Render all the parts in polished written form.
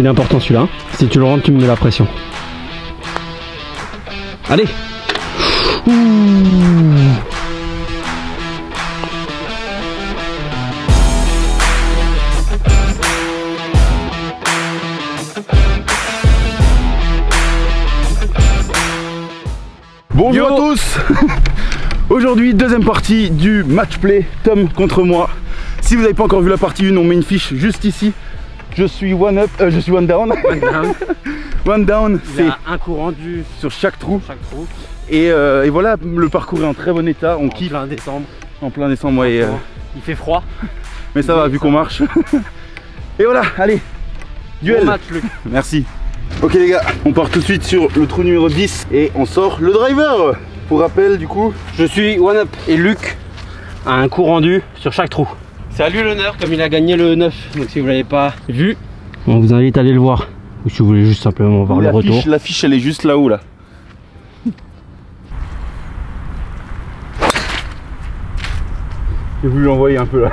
Il est important celui-là. Si tu le rentres, tu me mets la pression. Allez. Ouh. Bonjour à tous. Aujourd'hui, deuxième partie du match play, Tom contre moi. Si vous n'avez pas encore vu la partie 1, on met une fiche juste ici. Je suis one up, je suis one down. One down, c'est un coup rendu sur chaque trou. Et voilà, le parcours est en très bon état. On kiffe. En plein décembre. En plein décembre, ouais. Il fait froid. Mais ça va, vu qu'on marche. Et voilà, allez. Duel. Bon match, Luc. Merci. Ok les gars, on part tout de suite sur le trou numéro 10 et on sort le driver. Pour rappel du coup, je suis one up et Luc a un coup rendu sur chaque trou. C'est à lui l'honneur comme il a gagné le 9. Donc si vous l'avez pas vu, on vous invite à aller le voir. Ou si vous voulez juste simplement voir le retour. La fiche elle est juste là-haut là. J'ai voulu l'envoyer un peu là.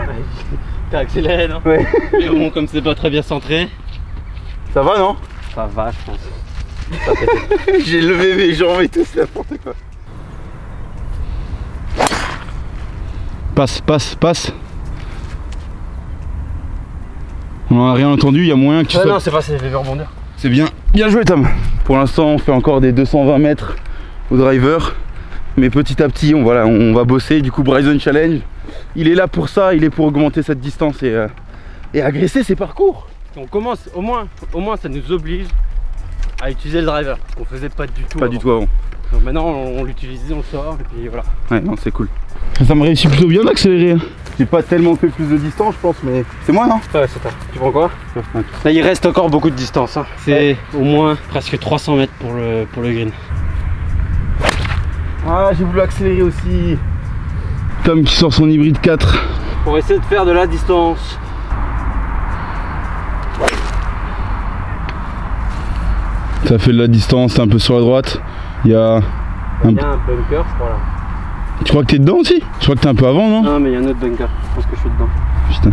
T'as accéléré non? Ouais. Mais bon, comme c'est pas très bien centré. Ça va non? Ça va je pense. J'ai levé mes jambes et tout, c'est n'importe quoi. Passe, passe, passe. On n'en a rien entendu, il y a moyen que tu sois... Non, c'est pas, c'est les rebondir. C'est bien, bien joué Tom. Pour l'instant on fait encore des 220 mètres au driver. Mais petit à petit on va bosser. Du coup Bryson Challenge, il est là pour ça, il est pour augmenter cette distance et agresser ses parcours. On commence, au moins ça nous oblige à utiliser le driver, qu'on faisait pas du tout. Pas du tout avant. Donc maintenant on l'utilise, on le sort et puis voilà. Ouais non c'est cool. Ça me réussit plutôt bien d'accélérer. J'ai pas tellement fait plus de distance je pense mais c'est moi non? Ouais c'est toi. Tu prends quoi? Là il reste encore beaucoup de distance hein. C'est au moins presque 300 mètres pour le green. Ah j'ai voulu accélérer aussi. Tom qui sort son hybride 4. Pour essayer de faire de la distance. Ça fait de la distance, c'est un peu sur la droite. Il y a un bunker je crois là. Tu crois que t'es dedans aussi? Je crois que t'es un peu avant non? Non mais il y a un autre bunker, je pense que je suis dedans. Putain.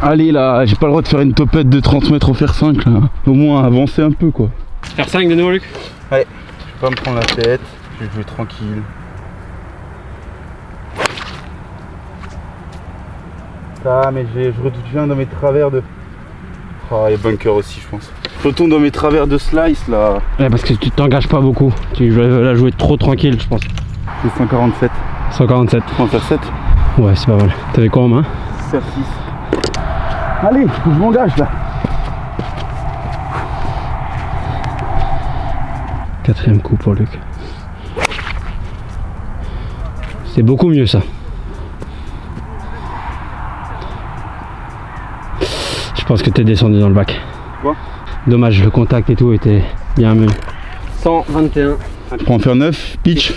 Allez là, j'ai pas le droit de faire une topette de 30 mètres au fer 5 là. Au moins avancer un peu quoi. Fer 5 de nouveau Luc? Ouais, je vais pas me prendre la tête, je vais jouer tranquille. Ah mais je viens dans mes travers de... Oh il y a bunker aussi je pense. Je retourne dans mes travers de slice là. Ouais parce que tu t'engages pas beaucoup. Tu vas jouer trop tranquille je pense. C'est 147. 147. On va faire 7. Ouais c'est pas mal. T'avais quoi en main? Faire 6. Allez, je m'engage là. 4ème coup pour Luc. C'est beaucoup mieux ça. Je pense que t'es descendu dans le bac. Quoi? Dommage, le contact et tout était bien mieux. 121. Je prends en faire 9, pitch.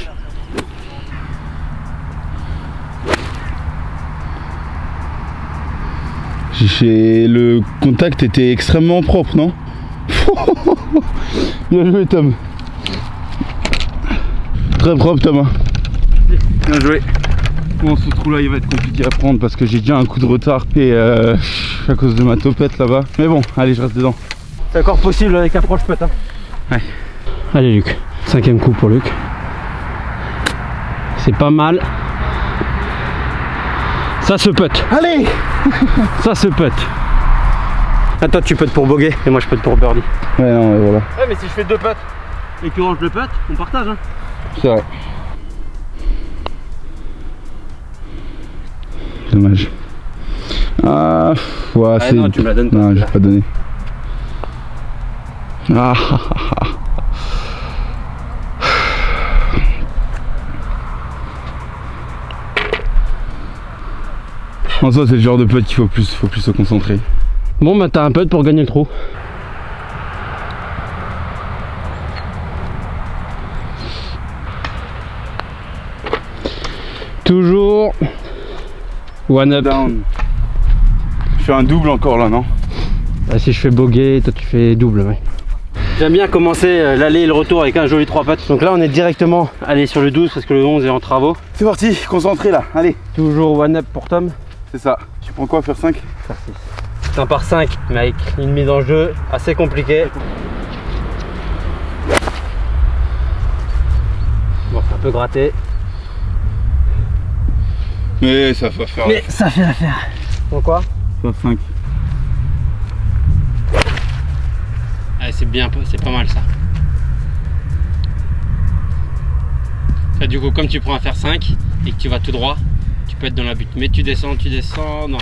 Le contact était extrêmement propre, non? Bien joué Tom. Très propre Thomas. Bien joué. Bon ce trou là il va être compliqué à prendre parce que j'ai déjà un coup de retard et à cause de ma topette là-bas. Mais bon, allez je reste dedans. C'est encore possible avec l'approche peut-être hein. Ouais. Allez Luc, 5ème coup pour Luc. C'est pas mal. Ça se putt. Allez. Ça se putt. Ah, toi tu putt pour bogey et moi je putt pour birdie. Ouais non mais voilà. Ouais mais si je fais 2 putts et que tu ranges le putt, on partage hein. C'est vrai. Dommage. Ah ouais, c'est... non tu me la donnes pas. Non je vais pas donner. Ah. En soi c'est le genre de putt qu'il faut plus se concentrer. Bon bah t'as un putt pour gagner le trou. Toujours one up. Down. Je fais un double encore là non? Ah, si je fais bogey, toi tu fais double ouais. J'aime bien commencer l'aller et le retour avec un joli 3 putts. Donc là on est directement allé sur le 12 parce que le 11 est en travaux. C'est parti, concentré là, allez. Toujours one up pour Tom. C'est ça. Tu prends quoi, faire 5? Faire 6. C'est un par 5 mais avec une mise en jeu assez compliquée. Bon, c'est un peu gratté. Mais ça va faire. Mais ça fait l'affaire. Bon quoi? Ça 5. Allez, c'est bien, c'est pas mal ça. Là, du coup, comme tu prends un fer 5 et que tu vas tout droit, tu peux être dans la butte. Mais tu descends, non.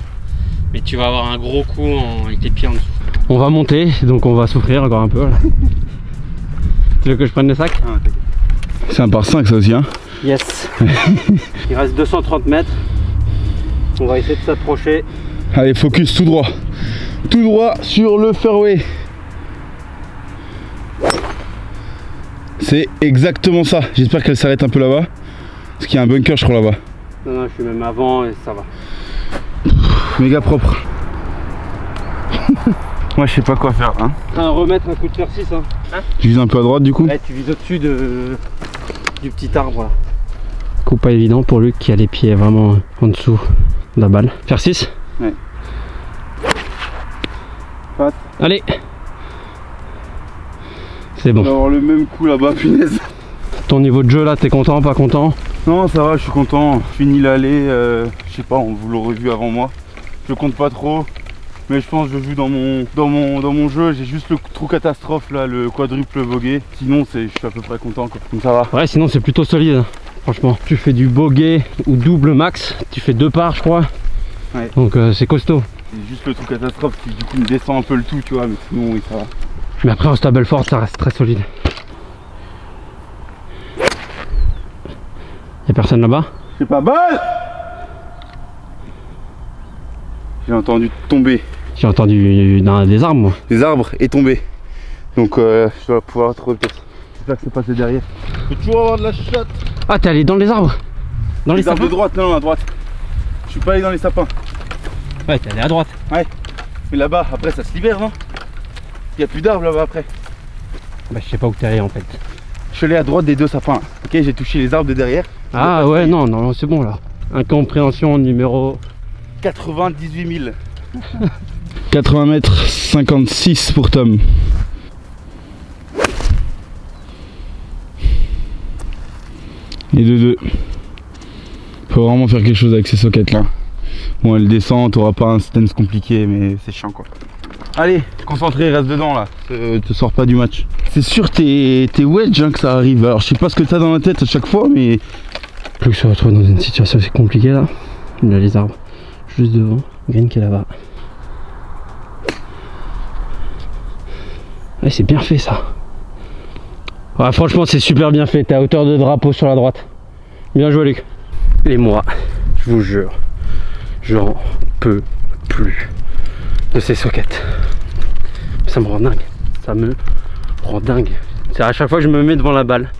Mais tu vas avoir un gros coup avec les pieds en dessous. On va monter, donc on va souffrir encore un peu. Là. Tu veux que je prenne le sac? C'est un par 5 ça aussi, hein? Yes. Il reste 230 mètres. On va essayer de s'approcher. Allez, focus tout droit. Tout droit sur le fairway. C'est exactement ça. J'espère qu'elle s'arrête un peu là-bas. Parce qu'il y a un bunker, je crois, là-bas. Non, je suis même avant et ça va. Méga propre. Moi, je sais pas quoi faire. Hein. Remettre un coup de fer 6. Hein. Tu vises un peu à droite, du coup? Ouais, tu vises au-dessus du petit arbre. Là. Coup pas évident pour Luc qui a les pieds vraiment en dessous de la balle. Fer 6? Ouais. Passe. Allez! C'est bon. On va avoir le même coup là-bas, punaise. Ton niveau de jeu là, t'es content, pas content? Non, ça va, je suis content. Fini l'aller, je sais pas, vous l'aurez vu avant moi. Je compte pas trop, mais je pense que je joue dans mon jeu. J'ai juste le trou catastrophe là, le quadruple bogey. Sinon, je suis à peu près content quoi. Donc ça va. Ouais, sinon c'est plutôt solide. Franchement, tu fais du bogey ou double max, tu fais 2 parts, je crois. Ouais. Donc c'est costaud. C'est juste le trou catastrophe qui du coup me descend un peu le tout, tu vois, mais sinon oui, ça va. Mais après en Stableford ça reste très solide. Y'a personne là-bas? C'est pas balle. J'ai entendu tomber. J'ai entendu dans des arbres moi. Des arbres et tomber. Donc je dois pouvoir trouver peut-être. J'espère que c'est passé derrière. Faut toujours avoir de la shot. Ah t'es allé dans les arbres? Dans les arbres sapins? de droite, non, à droite. Je suis pas allé dans les sapins. Ouais, t'es allé à droite. Ouais. Mais là-bas, après ça se libère, non? Il n'y a plus d'arbres là-bas après. Bah je sais pas où t'es allé en fait. Je suis allé à droite des 2 sapins. Ok, j'ai touché les arbres de derrière. Ah ouais, non, c'est bon là. Incompréhension numéro 98 000. 80 mètres 56 pour Tom. Et de 2. Faut vraiment faire quelque chose avec ces sockets là. Bon, elle descend, t'auras pas un stance compliqué, mais c'est chiant quoi. Allez, concentré, reste dedans là, te sors pas du match. C'est sûr t'es wedge hein, que ça arrive. Alors je sais pas ce que t'as dans la tête à chaque fois, mais... Plus que se retrouve dans une situation assez compliquée là. Il y a les arbres juste devant, Green qui est là-bas. Ouais, c'est bien fait ça. Ouais, franchement c'est super bien fait, t'es à hauteur de drapeau sur la droite. Bien joué Luc. Et moi, je vous jure, j'en peux plus de ces sockets. Ça me rend dingue. Ça me rend dingue. C'est à chaque fois que je me mets devant la balle,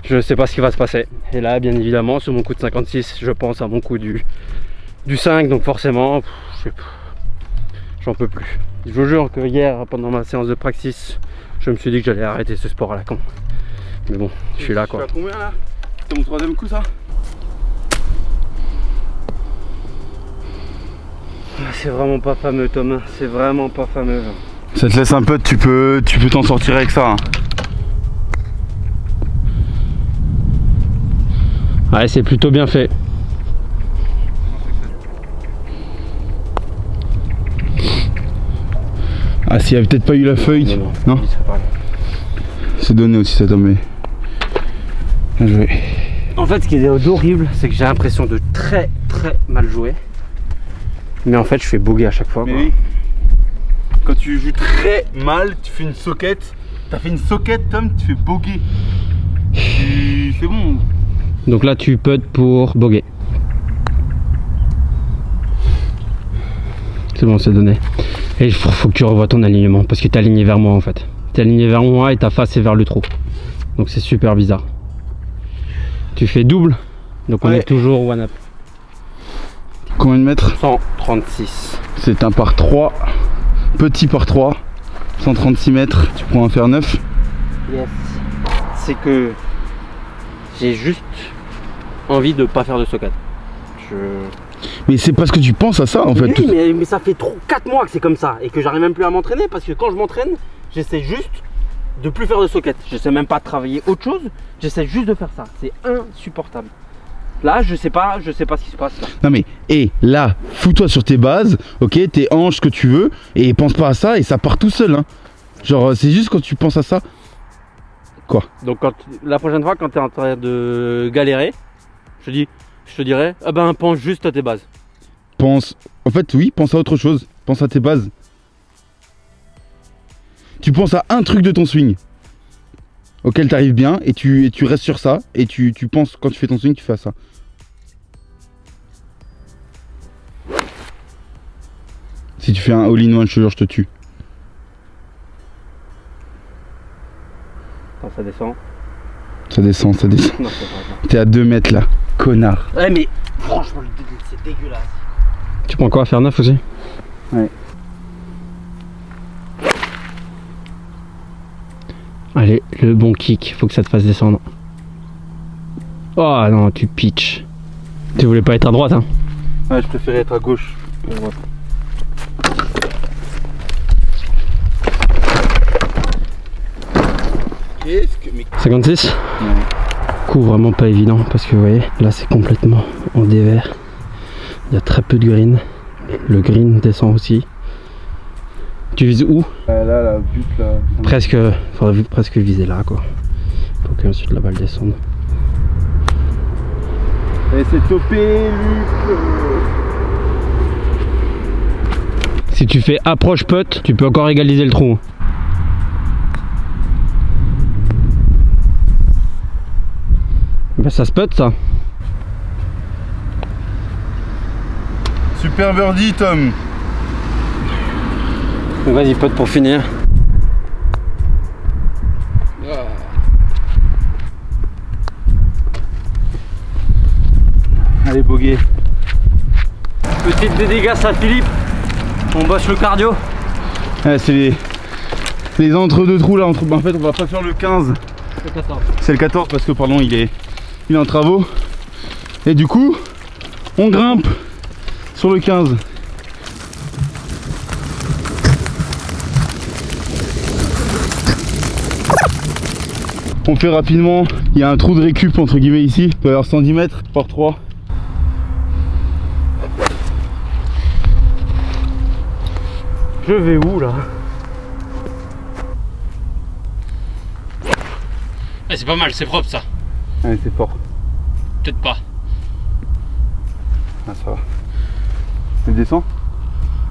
je ne sais pas ce qui va se passer. Et là, bien évidemment, sur mon coup de 56, je pense à mon coup du 5. Donc forcément, j'en peux plus. Je vous jure que hier, pendant ma séance de practice, je me suis dit que j'allais arrêter ce sport à la con. Mais bon, je suis là quoi. Tu as combien là? C'est mon 3e coup ça? C'est vraiment pas fameux Thomas, c'est vraiment pas fameux. Ça te laisse un peu, tu peux t'en sortir avec ça. Hein. Ouais, c'est plutôt bien fait. Ah, s'il n'y avait peut-être pas eu la feuille. Non, c'est donné aussi ça tombé. Bien joué. En fait, ce qui est horrible, c'est que j'ai l'impression de très mal jouer. Mais en fait, je fais bogey à chaque fois. Mais oui. Quand tu joues très mal, tu fais une socket. T'as fait une socket, Tom, tu fais bogey. C'est bon. Donc là, tu putt pour bogey. C'est bon, c'est donné. Et il faut que tu revoies ton alignement parce que tu es aligné vers moi en fait. Tu es aligné vers moi et ta face est vers le trou. Donc c'est super bizarre. Tu fais double. Donc on est toujours one up. Combien de mètres? 136. C'est un par 3. Petit par 3. 136 mètres. Tu prends un fer 9. Yes. C'est que j'ai juste envie de pas faire de socket. Mais c'est parce que tu penses à ça en fait. Oui, mais ça fait 4 mois que c'est comme ça et que j'arrive même plus à m'entraîner parce que quand je m'entraîne, j'essaie juste de plus faire de socket. J'essaie même pas de travailler autre chose, j'essaie juste de faire ça. C'est insupportable. Là, je sais pas ce qui se passe là. Non mais, là, fous-toi sur tes bases, ok, tes hanches, ce que tu veux, et pense pas à ça et ça part tout seul. Hein. Genre, c'est juste quand tu penses à ça. Quoi? Donc la prochaine fois, quand tu es en train de galérer, je te dirais, ah ben pense juste à tes bases. Pense, en fait, oui, pense à autre chose. Pense à tes bases. Tu penses à un truc de ton swing auquel tu arrives bien et tu restes sur ça et tu penses quand tu fais ton swing, tu fais à ça. Si tu fais un all-in-one, je te jure, je te tue. Attends, ça descend. Ça descend, ça descend. Non, c'est pas. T'es à 2 mètres là, connard. Ouais, mais franchement, c'est dégueulasse. Tu prends quoi à faire 9 aussi? Ouais. Allez, le bon kick, faut que ça te fasse descendre. Oh non, tu pitches. Tu voulais pas être à droite, hein? Ouais, je préférais être à gauche. À droite. Qu'est-ce que... 56? Ouais. Coup vraiment pas évident parce que vous voyez, là c'est complètement en dévers. Il y a très peu de green. Le green descend aussi. Tu vises où? Là, la butte là. Presque, faudrait presque viser là quoi. Pour qu'ensuite la balle descende. Et c'est topé, Luc. Si tu fais approche putt, tu peux encore égaliser le trou. Ben ça se putt ça. Super birdie, Tom. Vas-y putt pour finir. Allez, bogey. Petite dédicace à Philippe. On bosse le cardio. Ouais, c'est les entre-deux trous là. En fait, on va pas faire le 15. Le 14. C'est le 14 parce que, pardon, il est en travaux. Et du coup, on grimpe sur le 15. On fait rapidement, il y a un trou de récup entre guillemets ici, il doit y avoir 110 mètres par 3. Je vais où là? C'est pas mal, c'est propre ça. Ouais, c'est fort. Peut-être pas. Ah, ça va. Elle descend?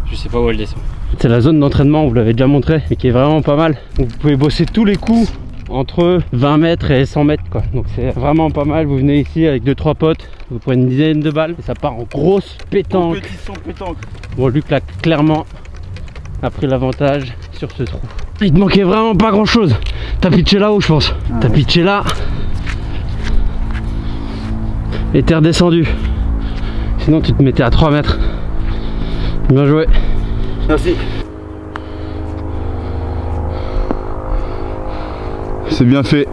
Je sais pas où elle descend. C'est la zone d'entraînement, vous l'avez déjà montré, et qui est vraiment pas mal. Donc vous pouvez bosser tous les coups entre 20 mètres et 100 mètres quoi. Donc c'est vraiment pas mal. Vous venez ici avec 2-3 potes, vous prenez une dizaine de balles et ça part en grosse pétanque. Compétition pétanque. Bon, Luc là clairement a pris l'avantage sur ce trou. Il te manquait vraiment pas grand chose. T'as pitché là-haut je pense. Ah, t'as pitché là et t'es redescendu. Sinon tu te mettais à 3 mètres. Bien joué. Merci. C'est bien fait.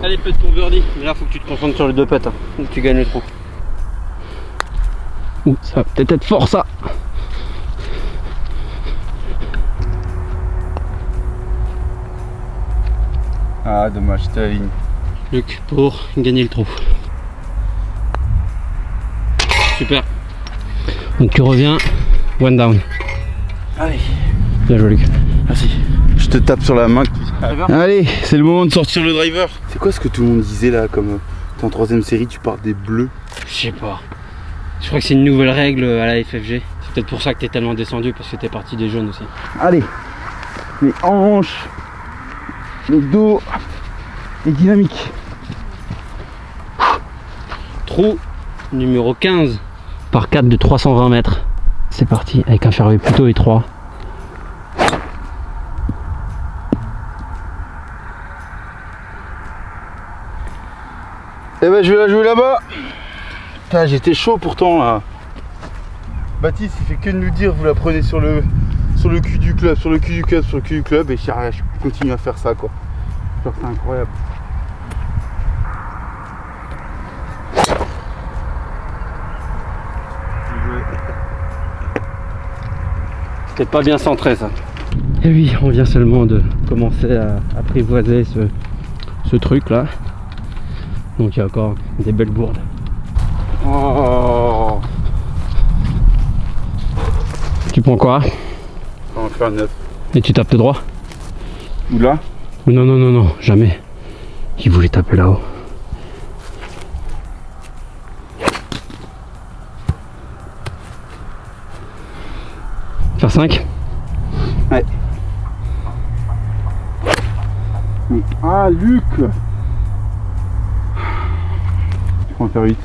Allez, putt pour birdie. Mais là faut que tu te concentres sur les 2 putts, hein. Donc tu gagnes le trou. Ouh, ça va peut-être être fort ça. Ah dommage, c'était la ligne. Luc pour gagner le trou. Super. Donc tu reviens, one down. Allez. Bien joué Luc. Merci. Je te tape sur la main. Ah. Allez, c'est le moment de sortir le driver. C'est quoi ce que tout le monde disait là, comme t'es en 3ème série, tu pars des bleus? Je sais pas. Je crois que c'est une nouvelle règle à la FFG. C'est peut-être pour ça que t'es tellement descendu, parce que t'es parti des jaunes aussi. Allez, les hanches, le dos est dynamique. Trou numéro 15 par 4 de 320 mètres. C'est parti avec un fairway plutôt étroit. Eh ben je vais la jouer là-bas. J'étais chaud pourtant là. Baptiste il fait que de nous dire vous la prenez sur le cul du club, sur le cul du club, sur le cul du club, et je continue à faire ça quoi. Genre c'est incroyable. Bien joué. C'était pas bien centré ça. Et oui, on vient seulement de commencer à apprivoiser ce truc là. Donc il y a encore des belles bourdes. Oh. Tu prends quoi? On va faire 9. Et tu tapes de droit? Ou là? Non, non, non, non, jamais. Il voulait taper là-haut. Faire 5? Ouais. Mais, ah, Luc! On va faire 8.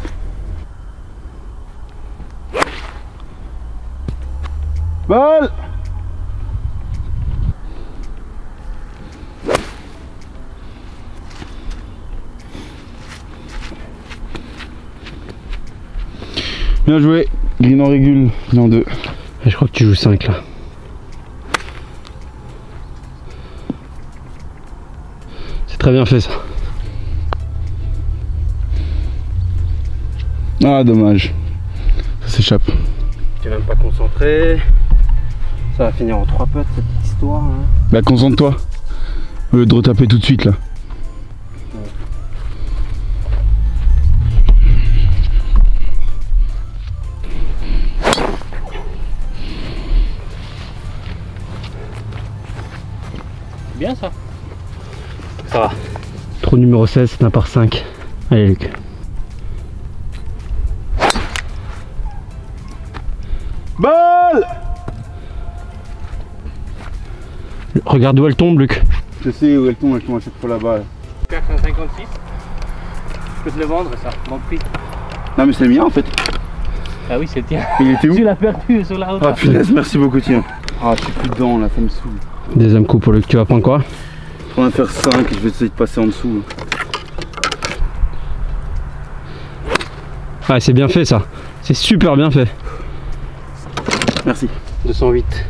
Balle! Bien joué, green en régule, green en 2. Je crois que tu joues 5 là. C'est très bien fait ça. Ah dommage, ça s'échappe. Tu es même pas concentré. Ça va finir en 3 putts cette petite histoire. Hein. Bah concentre-toi, au lieu de retaper tout de suite là. Bien ça. Ça va. Trou numéro 16, c'est un par 5. Allez Luc. Balle! Regarde où elle tombe Luc. Je sais où elle tombe à chaque fois là-bas. 456. Je peux te le vendre ça, mon prix. Non mais c'est le mien en fait. Ah oui c'est le tien. Il était où? Tu l'as perdu sur la route. Ah punaise, merci beaucoup tiens. Ah je suis plus dedans là, ça me saoule. Deuxième coup pour Luc, tu vas prendre quoi? On va faire 5 et je vais essayer de passer en dessous. Ouais c'est bien fait ça. C'est super bien fait. Merci. 208.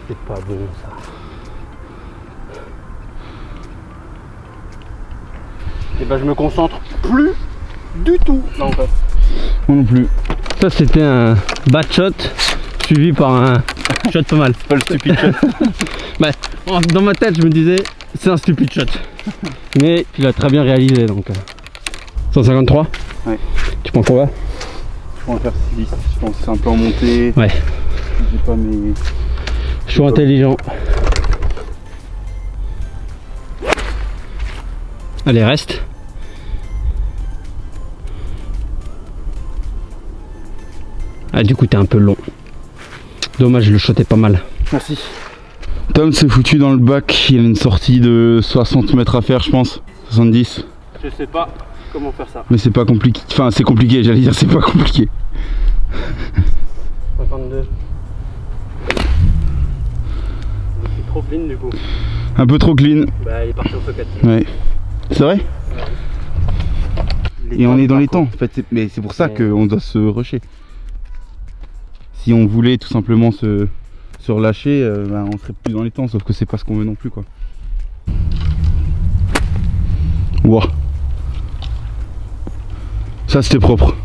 C'est pas bon ça. Et ben je me concentre plus du tout là en fait. Moi non plus. Ça c'était un bad shot suivi par un shot pas mal. Pas le stupid shot. Bah, dans ma tête je me disais c'est un stupid shot. Mais il a très bien réalisé donc. 153. Ouais. Tu prends quoi? Je vais en faire 6, je pense que c'est un peu en montée. Ouais. J'ai pas mes... Je suis intelligent. Allez reste. Ah du coup t'es un peu long. Dommage, je le shotais pas mal. Merci. Tom s'est foutu dans le bac, il y a une sortie de 60 mètres à faire je pense. 70. Je sais pas comment faire ça. Mais c'est pas compliqué, enfin c'est compliqué, j'allais dire c'est pas compliqué. 52. C'est trop clean du coup. Un peu trop clean. Bah il est parti au pocket. Ouais. C'est vrai? Les Et on est dans les par temps en fait, mais c'est pour ça qu'on doit se rusher. Si on voulait tout simplement se relâcher, ben, on serait plus dans les temps, sauf que c'est pas ce qu'on veut non plus quoi. Wow. Ça c'était propre.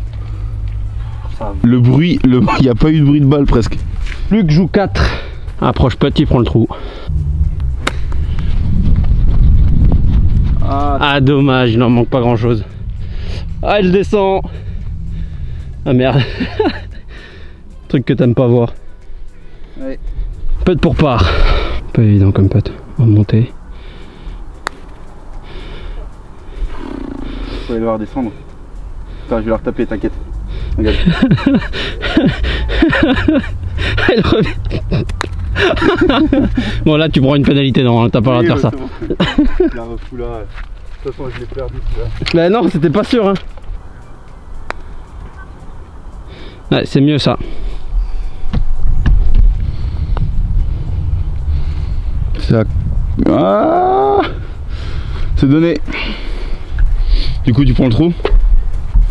Ça. Le bruit, il n'y a pas eu de bruit de balle presque. Luc joue 4. Approche petit, prend le trou. Ah dommage, il n'en manque pas grand chose. Ah il descend. Ah merde. Truc que t'aimes pas voir. Ouais. Putt pour part. Pas évident comme putt. On va monter. Faut aller devoir descendre. Attends, je vais la retaper, t'inquiète. Regarde. Elle revient. Bon là tu prends une pénalité, non, t'as pas le droit de faire ça. Bon. La refou là. De toute façon je l'ai perdu celui-là. Bah non, c'était pas sûr hein. Ouais, c'est mieux ça. Ça... Ah, c'est donné. Du coup tu prends le trou.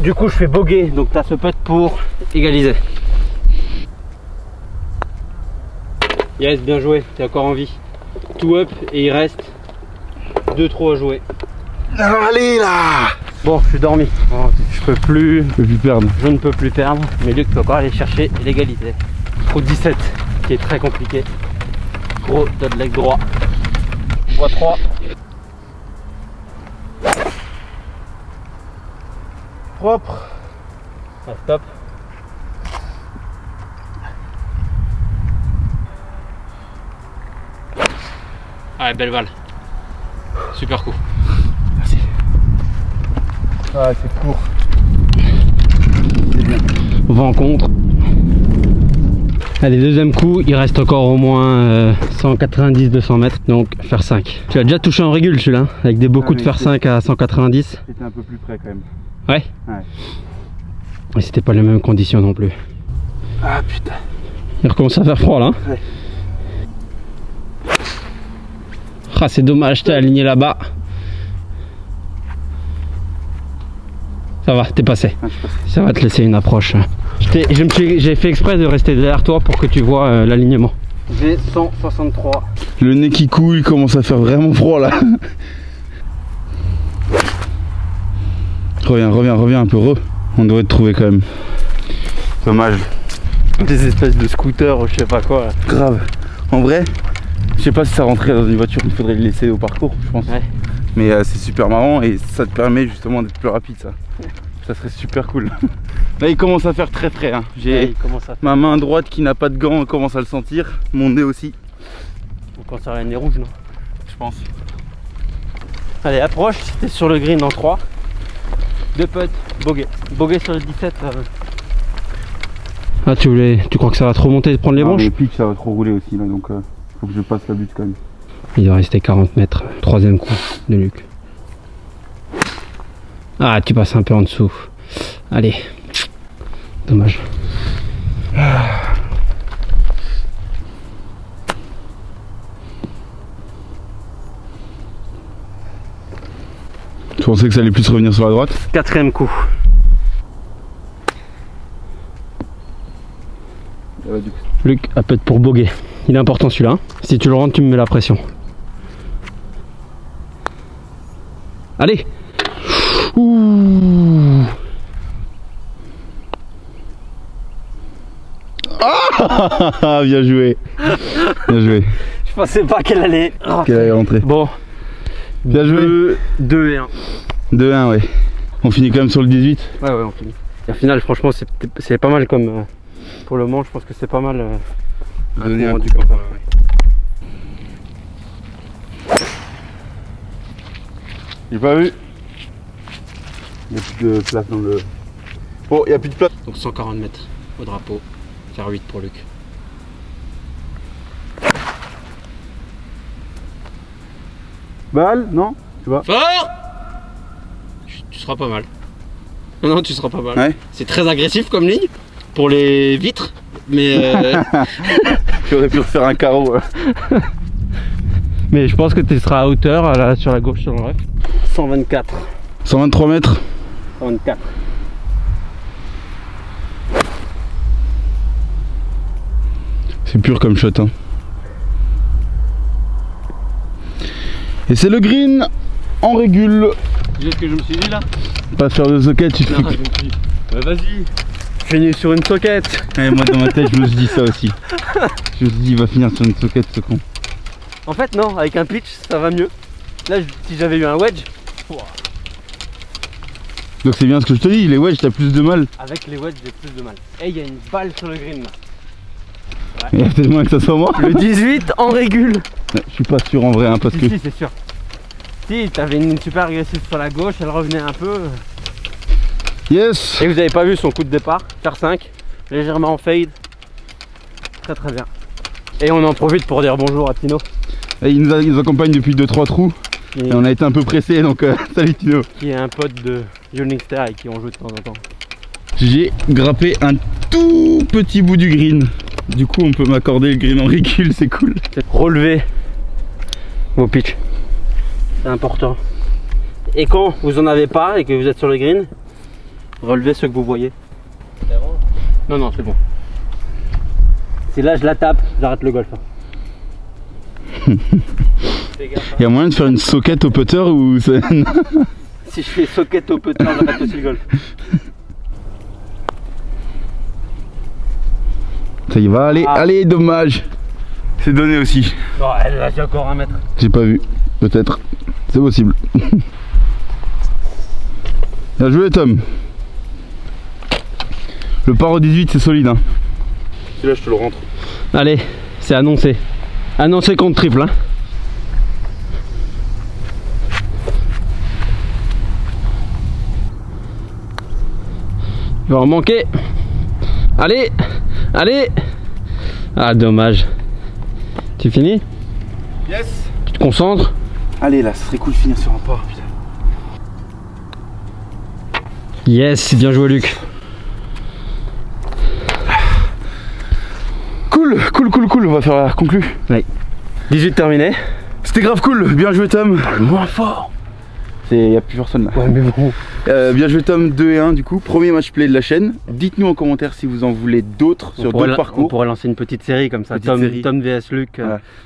Du coup je fais boguer, donc t'as ce putt pour égaliser. Yes, bien joué, t'es encore en vie. Tout up et il reste 2 trous à jouer. Allez là. Bon, je suis dormi. Bon, je peux plus perdre. Je ne peux plus perdre. Mais Luc peut encore aller chercher l'égalité. Trou 17 qui est très compliqué. Gros dead leg droit. Voie 3. Propre. Ah, stop. Ah, belle balle. Super coup. Merci. Ah, c'est court. C'est bien. Vent contre. Allez, deuxième coup, il reste encore au moins 190-200 mètres, donc faire 5. Tu as déjà touché en régule celui-là, avec des beaux coups de faire 5 à 190. C'était un peu plus près quand même. Ouais. Ouais. Et c'était pas les mêmes conditions non plus. Ah putain. Il recommence à faire froid là. Ouais. Ah, c'est dommage, t'es aligné là-bas. Ça va, t'es passé. Ah, je suis passé. Ça va te laisser une approche. J'ai fait exprès de rester derrière toi pour que tu vois l'alignement. J'ai 163. Le nez qui coule, il commence à faire vraiment froid là. Reviens un peu On devrait te trouver quand même. Dommage. Des espèces de scooters ou je sais pas quoi. Là. Grave. En vrai, je sais pas si ça rentrait dans une voiture, il faudrait le laisser au parcours, je pense. Ouais. Mais c'est super marrant et ça te permet justement d'être plus rapide ça. Ça serait super cool. Là il commence à faire très frais. Hein. J'ai ma main droite qui n'a pas de gants commence à le sentir. Mon nez aussi. On commence à avoir le nez rouge non? Je pense. Allez approche, t'es sur le green en 3. Deux putts, bogey. Bogey sur le 17. Ah tu crois que ça va trop monter et prendre les branches? Les pics ça va trop rouler aussi là donc faut que je passe la butte quand même. Il doit rester 40 mètres. Troisième coup de Luc. Ah, tu passes un peu en dessous. Allez. Dommage. Tu pensais que ça allait plus revenir sur la droite? Quatrième coup. Luc, un peu pour bogey. Il est important celui-là. Si tu le rentres, tu me mets la pression. Allez. Ouh. Ah, bien joué. Bien joué. Je pensais pas qu'elle allait rentrer. Bon. Bien joué. 2 et 1. 2-1, ouais. On finit quand même sur le 18. Ouais, on finit. Et au final, franchement, c'est pas mal comme... pour le moment, je pense que c'est pas mal... donner un coup comme ça. J'ai pas vu. Il n'y a plus de place dans le... Oh, il n'y a plus de place. Donc 140 mètres au drapeau. Faire 8 pour Luc. Balle, non? Tu vois? Fort! Tu seras pas mal. Non, tu seras pas mal. Ouais. C'est très agressif comme ligne pour les vitres, mais... J'aurais pu refaire un carreau. Mais je pense que tu seras à hauteur, là, sur la gauche, sur le ref. 124. 123 mètres. 124. C'est pur comme shot. Hein. Et c'est le green en régule. Tu sais ce que je me suis dit là? Pas faire de socket, tu te fais... Vas-y. Finis sur une socket. Ouais, moi dans ma tête je me suis dit ça aussi. Je me suis dit il va finir sur une socket ce con. En fait non, avec un pitch ça va mieux. Là si j'avais eu un wedge. Wow. Donc c'est bien ce que je te dis, les wedges t'as plus de mal. Avec les wedges j'ai plus de mal. Et il y a une balle sur le green là. Ouais. Il y a peut-être moins que ça soit moi. Le 18 en régule. Ouais, je suis pas sûr en vrai hein, parce que... Si c'est sûr. Si t'avais une super agressive sur la gauche, elle revenait un peu. Yes. Et vous avez pas vu son coup de départ, faire 5, légèrement en fade. Très très bien. Et on en profite pour dire bonjour à Tino. Et il nous accompagne depuis 2-3 trous. Et on a été un peu pressé donc salut Tino. Qui est un pote de Youngster avec qui on joue de temps en temps. J'ai grappé un tout petit bout du green. Du coup on peut m'accorder le green en recul, c'est cool. Relevez vos pitchs. C'est important. Et quand vous en avez pas et que vous êtes sur le green, relevez ceux que vous voyez. Non, non, c'est bon. Si là je la tape, j'arrête le golf. Il y a moyen de faire une socket au putter ou c'est... Si je fais socket au putter, j'arrête aussi le golf. Ça y va, allez, allez, dommage. C'est donné aussi. Non, là j'ai encore 1 mètre. J'ai pas vu, peut-être. C'est possible. Bien joué Tom. Le paro 18 c'est solide hein. Celui-là je te le rentre. Allez, c'est annoncé. Annoncé contre triple hein. Il va en manquer. Allez, allez. Ah dommage. Tu finis? Yes. Tu te concentres? Allez là, ça serait cool de finir sur un pas. Putain. Yes, bien joué Luc. Cool, on va faire la conclue. Oui. 18 terminé. C'était grave cool, bien joué Tom. Parle moins fort. Il n'y a plus personne là. Ouais mais bon. Bien joué Tom, 2-1 du coup, premier match play de la chaîne. Dites-nous en commentaire si vous en voulez d'autres sur d'autres parcours. On pourrait lancer une petite série comme ça, Tom vs Luc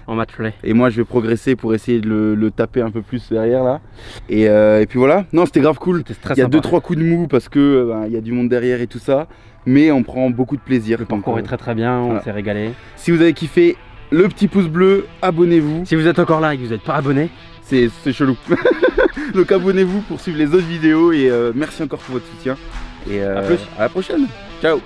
en match play. Et moi je vais progresser pour essayer de le taper un peu plus derrière là. Et puis voilà, non c'était grave cool. Il y a 2-3 coups de mou parce que il y a du monde derrière et tout ça. Mais on prend beaucoup de plaisir. Le parcours est très bien, on s'est régalé. Si vous avez kiffé, le petit pouce bleu, abonnez-vous. Si vous êtes encore là et que vous n'êtes pas abonné, c'est chelou. Donc abonnez-vous pour suivre les autres vidéos et merci encore pour votre soutien. Et à la prochaine. Ciao.